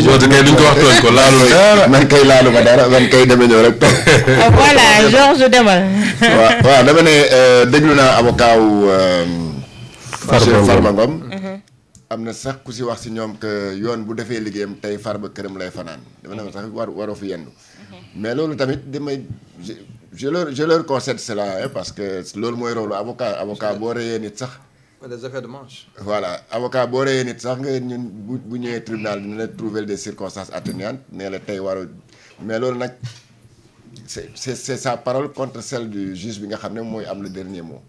Georges kay duñ ko wax tooñ ko laalu dara. man kay laalu ma dara man kay dama ñëw rek toog. voilà Georges demal. waaw dama ne déglu naa avocat wu Farba Ngom. am na sax ku si wax si ñoom que yoon bu defee liggéeyam tey Farba këram lay fanaan dama ne sax waroo fi yendu. mais loolu tamit damay je leur concède cela parce que loolu mooy rôle avocat boo reyee nit sax. des effets de manche. voilà avocat boo reyee nit sax nga ñun bu ñëwee tribunal dina la trouver des circonstances atténuantes nee la tey waroo mais loolu nag c'est sa parole contre celle du juge bi nga xam ne mooy am le dernier mot.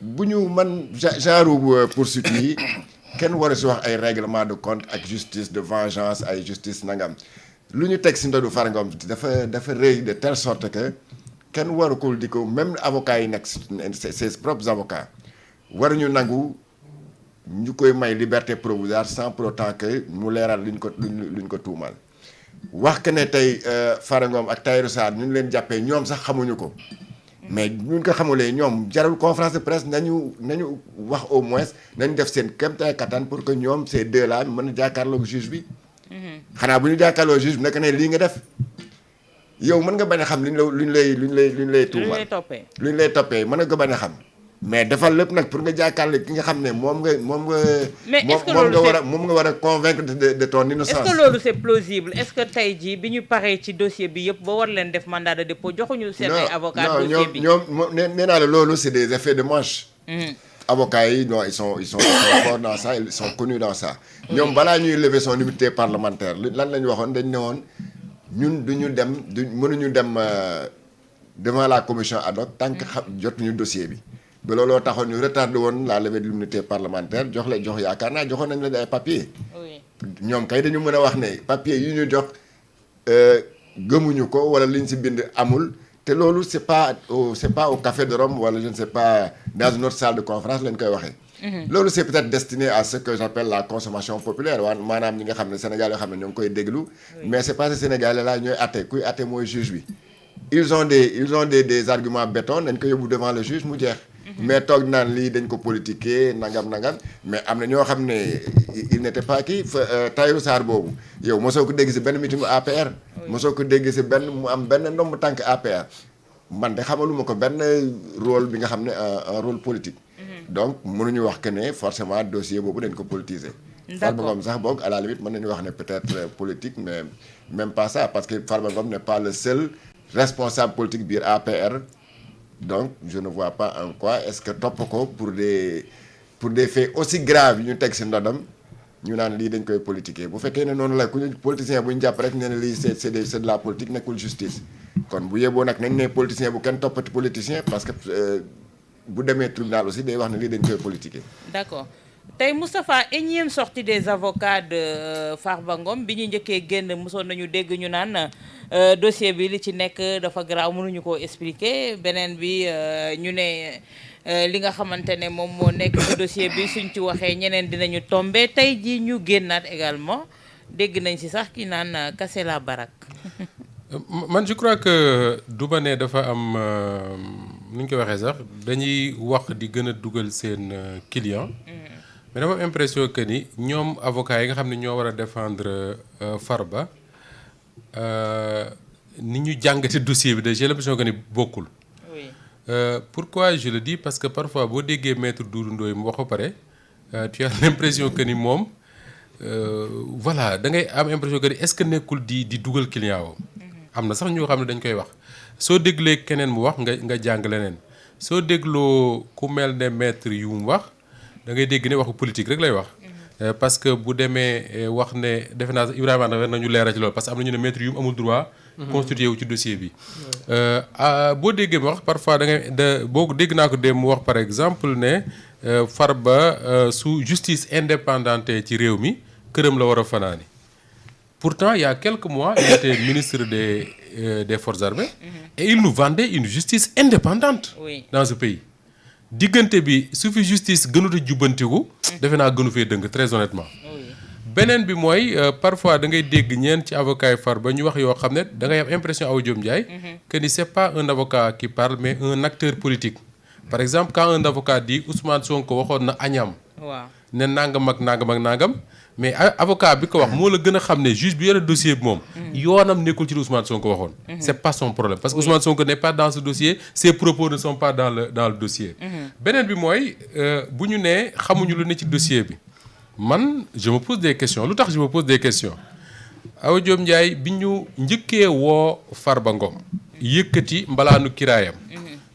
bu ñu man genre poursuite yi kenn war a si wax ay règlement de compte ak justice de vengeance ay justice nangam lu ñu teg si ndodu Farba Ngom dafa rëy de telle sorte que kenn waru ko di ko même avocats yi nekk ses propres avocats waruñu nangu ñu koy may liberté provisoire sans pour autant que mu leeral luñ ko tuumal wax que ne tey Farba Ngom ak Tahirou Sarr ñu leen jàppee ñoom sax xamuñu ko. mais ñun ko xamulee ñoom jarul conférence de presse nañu wax au moins nañu def seen kéemtalaay kattan pour que ñoom ces deux là mën a jàkkaarloog juge bi. xanaa bu ñu jàkkaarloo juge bi nekk ne lii nga def yow mën nga bañ a xam luñ lay tuumal luñ lay toppee mën nga ko bañ a xam. mais defal lépp nag pour nga jàkkaarloo ki nga xam ne moom nga. mais est-ce que loolu moom nga war a convaincre de ton innocence. est-ce que loolu c'est plausible est-ce que tey jii bi ñu paree ci dossier bi yëpp ba war leen def mandat de dépôt joxuñu seen ay avocat dossier bi ñoom nee naa la loolu c'est des effets de manche. avocats yi non ils sont forts dans ça ils sont connus dans ça. ñoom balaa ñuy lever son immunité parlementaire lan la ñu waxoon dañ ne woon ñun mënuñu dem devant la commission ad hoc tant que jotuñu dossier bi. ba looloo taxoon ñu retardé woon la levée de l'immunité parlementaire jox yaakaar naa joxoon nañ la ay papier. ñoom kay dañu mën a wax ne papier yu ñu jox gëmuñu ko wala liñ si bind amul te loolu c'est pas au Café de Rome wala je ne sais pas dans une autre salle de conférence lañ koy waxee. loolu c'est peut-être destiné à ce que j'appelle la consommation populaire maanaam ñi nga xam ne Sénégal yoo xam ne ñoo ngi koy déglu. mais c'est pas ces Sénégalais là ñooy atte kuy atte mooy juge bi. ils ont des arguments béton dañ ko yóbbu devant le juge mu jeex. mais toog naan lii dañ ko politiquer nangam mais am na ñoo xam ne il n'était pas kii Tahirou Sarr boobu yow mosoo ko dégg si benn meeting APR. mosoo ko dégg si mu am benn ndomb tànk APR. man de xamaluma ko benn rôle bi nga xam ne un rôle politique. donc mënuñu wax que ne forcément dossier boobu dañ ko politiser. Farba Ngom sax boog à la limite mën nañu wax ne peut-être politique mais même pas ça parce que Farba Ngom n'est pas le seul responsable politique biir APR. donc je ne vois pas en quoi est-ce que topp ko pour des faits aussi graves yu ñu teg ci ndodam ñu naan lii dañ koy politiquer bu fekkee ne noonu la ku ñu politicien bu ñu jàpp rek ne ne lii c'est de la politique nekkul justice kon bu yeboo nag nañ ne politicien bu kenn toppati politicien parce que bu demee tribunal aussi day wax ne lii dañ koy politiquer. D'accord tey Moustapha énième sortie des avocats de Farba Ngom bi ñu njëkkee génn mosoon nañu dégg ñu naan dossier bi li ci nekk dafa garaaw mënuñu koo expliquer beneen bi ñu ne li nga xamante ne moom moo nekk ci dossier bi suñ ci waxee ñeneen dinañu tomber tey jii ñu génnaat également dégg nañ ci sax ki naan casser la baraque. man je crois que du ma ne dafa am nu ñu ko waxee sax dañuy wax di gën a dugal seen client. mais dama am impression que ni ñoom avocats yi nga xam ne ñoo war a défendre Farba ni ñu jàngate dossier bi de j'ai l'impression que ni bokkul. oui pourquoi je le dis parce que parfois boo déggee maître Doudou Ndoye mu wax ba pare tu as l'impression que ni moom voilà da ngay am impression que ni est-ce que nekkul di dugal client woo. am na sax ñoo xam ne dañ koy wax soo déglee keneen mu wax nga jàng leneen soo dégloo ku mel ne maître yu mu wax. da ngay dégg ne waxu politique rek lay wax. parce que bu demee wax ne defe naa Ibrahima war nañu leeral ci loolu parce que am na ñu ne maître yu amul droit. constitué wu ci dossier bi. boo déggee mu wax parfois boo dégg naa ko dem mu wax par exemple ne Farba su justice indépendante ci réew mi këram la war a fanaani pourtant il y a quelques mois il était ministre des forces armées. et il nous vendait une justice indépendante. oui dans ce pays. diggante bi su fi justice gënut a jubbantiku. defe naa gënu fee dëng très honnêtement. beneen bi mooy parfois da ngay dégg ñeen ci avocat yi Farba ñu wax yoo xam ne da ngay am impression Awa Diom Ndiaye. que ni c'est pas un avocat qui parle mais un acteur politique. par exemple quand un avocat dit Ousmane Sonko waxoon na Agnam. waaw ne nangam ak nangam ak nangam mais avocat bi ko wax moo la gën a xam ne juge bi yore dossier bi moom. yoonam nekkul ci li Ousmane Sonko waxoon. c'est pas son problème parce que Ousmane Sonko n'est pas dans ce dossier ses propos ne sont pas dans le dossier. beneen bi mooy bu ñu nee xamuñu lu ne ci dossier bi man je me pose des questions lu tax je me pose des questions Awa Diop Ndiaye bi ñu njëkkee woo Farba Ngom yëkkati mbalaanu kiraayam.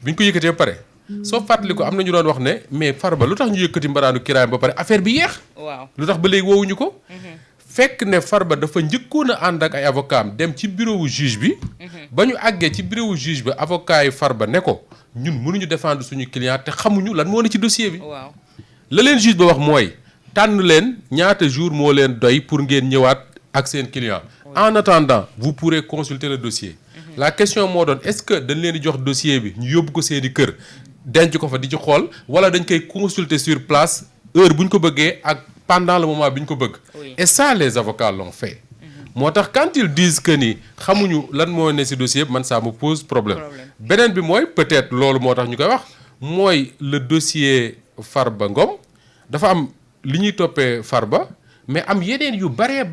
bi ñu ko yëkkatee ba pare. soo fàttali ko am na ñu doon wax ne mais Farba lu tax ñu yëkkati mbalaanu kiraayam ba pare affaire bi yéex. waaw lu tax ba léegi woowuñu ko. fekk ne Farba dafa njëkkoon a ànd ak ay avocat am dem ci bureau wu juge bi. ba ñu àggee ci bureau wu juge bi avocat yi Farba ne ko ñun mënuñu défendre suñu client te xamuñu lan moo ne ci dossier bi. waaw la leen juge ba wax mooy tànn leen ñaata jour moo leen doy pour ngeen ñëwaat ak seen client. en attendant vous pourrez consulter le dossier. la question moo doon est-ce que dañ leen di jox dossier bi ñu yóbbu ko seeni kër denc ko fa di ci xool wala dañ koy consulter sur place heure bu ñu ko bëggee ak pendant le moment bi ñu ko bëgg. et ça les avocats l'ont fait. moo tax quand ils disent que ni xamuñu lan moo ne ci dossier bi man ça me pose problème. beneen bi mooy peut-être loolu moo tax ñu koy wax mooy le dossier Farba Ngom dafa am li ñuy toppee Farba. mais am yeneen yu bare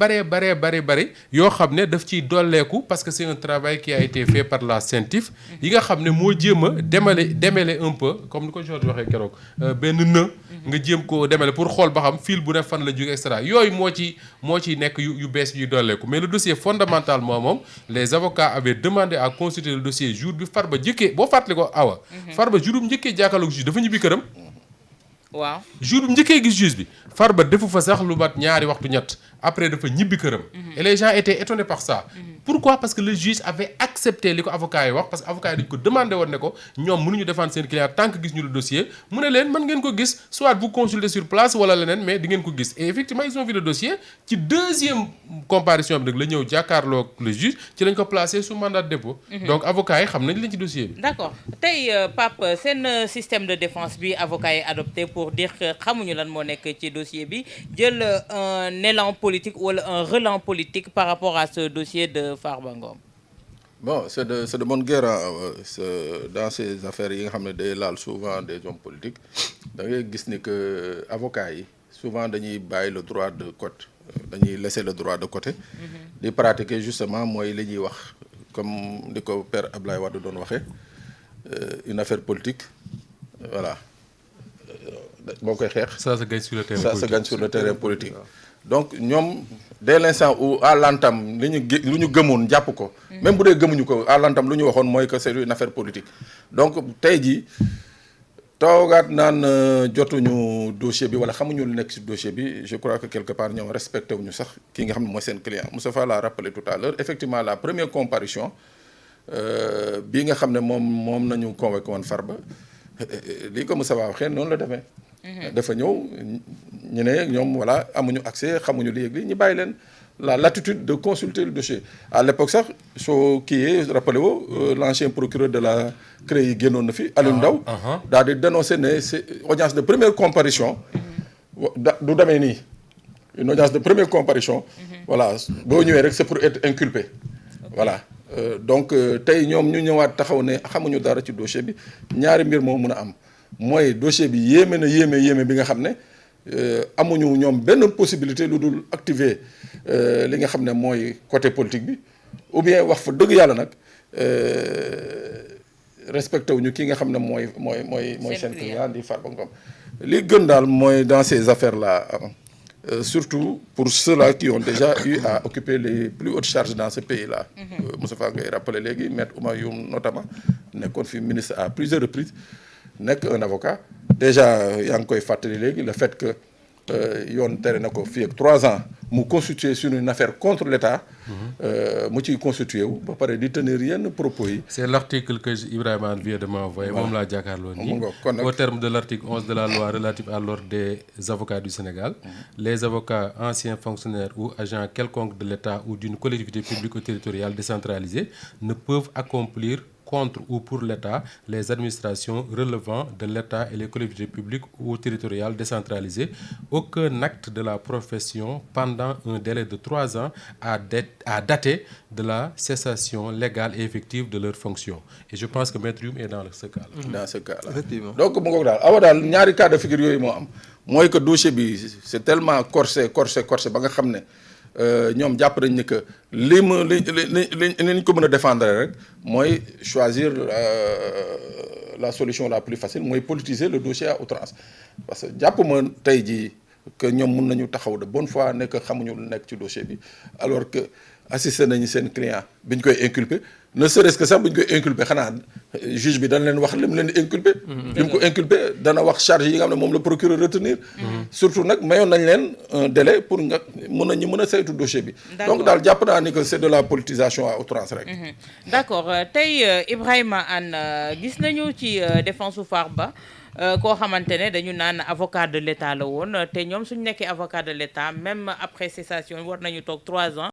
yoo xam ne daf ciy dolleeku parce que c'est un travail qui a été fait par la CENTIF yi nga xam ne moo jéem a démêler un peu comme ni ko Georges waxee keroog benn në nga jéem ko démêler pour xool ba xam fil bu ne fan la jóge et cetera yooyu moo ciy nekk yu bees yuy dolleeku mais le dossier fondamentalement moom les avocats avaient demandé à consulter le dossier jour bi Farba njëkkee boo fàttali ko awa Farba jour bu njëkkee jàkkaarloog juge dafa ñibbi këram. waaw jour bu njëkkee gis juge bi Farba defu fa sax lu mat ñaari waxtu ñett après dafa ñibbi këram. et les gens étaient étonnés par ça. pourquoi parce que le juge avait accepté li ko avocat yi wax parce que avocat yi dañu ko demandé woon ne ko ñoom mënuñu défendre seen client tant que gis ñu le dossier mu ne leen mën ngeen ko gis soit vous consultez sur place wala leneen mais di ngeen ko gis et effectivement ils ont vu le dossier ci deuxième comparution bi nag la ñëw jàkkaarloog le juge ci lañ ko placé sous mandat de dépôt. donc avocat yi xam nañ leen ci dossier bi. d'accord tey Pape seen système de défense bi avocat yi adopté pour dire que xamuñu lan moo nekk ci dossier bi jël un élan politique wala un relent politique par rapport à ce dossier de Farba Ngom. Bon, c'est de bonne guerre dans ces affaires yi nga xam ne day laal souvent des hommes politiques da ngay gis ni que avocats yi souvent dañuy bàyyi le droit de côté dañuy laisser le droit de côté. di pratiquer justement mooy li ñuy wax comme di ko père Ablaye Wade doon waxee une affaire politique voilà boo koy xeex. ça se gagne sur le terrain politique. Ça se gagne sur le terrain politique. donc ñoom dès l'instant où à l'entame lu ñu gëmoon jàpp ko. même bu dee gëmuñu ko à l'entame lu ñu waxoon mooy que c'est une affaire politique. donc tey jii toogaat naan jotuñu dossier bi wala xamuñu lu nekk ci dossier bi je crois que quelque part ñoom respecté wuñu sax ki nga xam ne mooy seen client Moustapha l'a rappelé tout à l'heure effectivement la première comparution bii nga xam ne moom nañu convoqué woon Farba lii ko Moustapha waxee noonu la demee. dafa ñëw ñu ne ñoom voilà amuñu accès xamuñu léegi ñu bàyyi leen la latitude de consulter le dossier à l'époque sax soo kiiyee rappelez-vous l'ancien procureur de la CREI yi génnoon na fi Aliou Ndao daal di dénoncer ne c'est audience de première comparution du demee nii une audience de première comparution voilà boo ñëwee rek c'est pour être inculpé voilà donc tey ñoom ñu ñëwaat taxaw ne xamuñu dara ci dossier bi ñaari mbir moo mun a am mooy dossier bi yéeme bi nga xam ne amuñu ñoom benn possibilité lu dul activer li nga xam ne mooy côté politique bi ou bien wax fa dëgg yàlla nag respecté wuñu ki nga xam ne mooy seen client di Farba Ngom li gën daal mooy dans ces affaires là surtout pour ceux-là qui ont déjà eu à occuper les plus hautes charges dans ce pays-là. Moustapha ngay rappelé léegi maître Oumar Youm notamment nekkoon fi ministre à plusieurs reprises nekk un avocat déjà yaa ngi koy fàttali léegi le fait que yoon tere na ko fii ak 3 ans mu constituer sur une affaire contre l'État mu ciy constitué wu ba pare di tenir yenn propos yi. c'est l'article que Ibrahima vient de m'envoyer moom laa jàkkaarloo nii au terme de l'article 11 de la loi relative à l'ordre des avocats du Sénégal les avocats anciens fonctionnaires ou agents quelconques de l'État ou d'une collectivité publique ou territoriale décentralisée ne peuvent accomplir contre ou pour l'État, les administrations relevant de l'État et les collectivités publiques ou territoriales décentralisées, aucun acte de la profession pendant un délai de 3 ans à dater de la cessation légale et effective de leur fonction. Et je pense que Maître Youm est dans ce cas-là. Dans ce cas-là. Effectivement. Donc mu ngoog daal awa daal ñaari cas de figure yooyu moo am mooy que dossier bi c'est tellement corsé ba nga xam ne ñoom jàpp nañ ni que li ñu ko mën a défendre rek mooy choisir la solution la plus facile mooy politiser le dossier à outrance parce que jàpp ma tey jii que ñoom mun nañu taxaw de bonne foi ne que xamuñu lu nekk ci dossier bi alors que assisté nañu seen client bi ñu koy inculpé ne serait-ce que sax bu ñu koy inculpé xanaa juge bi dana leen wax li mu leen di inculpé. bi mu ko inculpé dana wax charge yi nga xam ne moom la procureur retenir. surtout nag mayoon nañ leen un délai pour nga ñu mën a saytu dossier bi. donc daal jàpp naa ni que c'est de la politisation à outrance rek. d'accord tey Ibrahima Anne gis nañu ci défense su Farba koo xamante ne dañu naan avocat de l'État la woon te ñoom suñu nekkee avocat de l'État même après cessation war nañu toog 3 ans.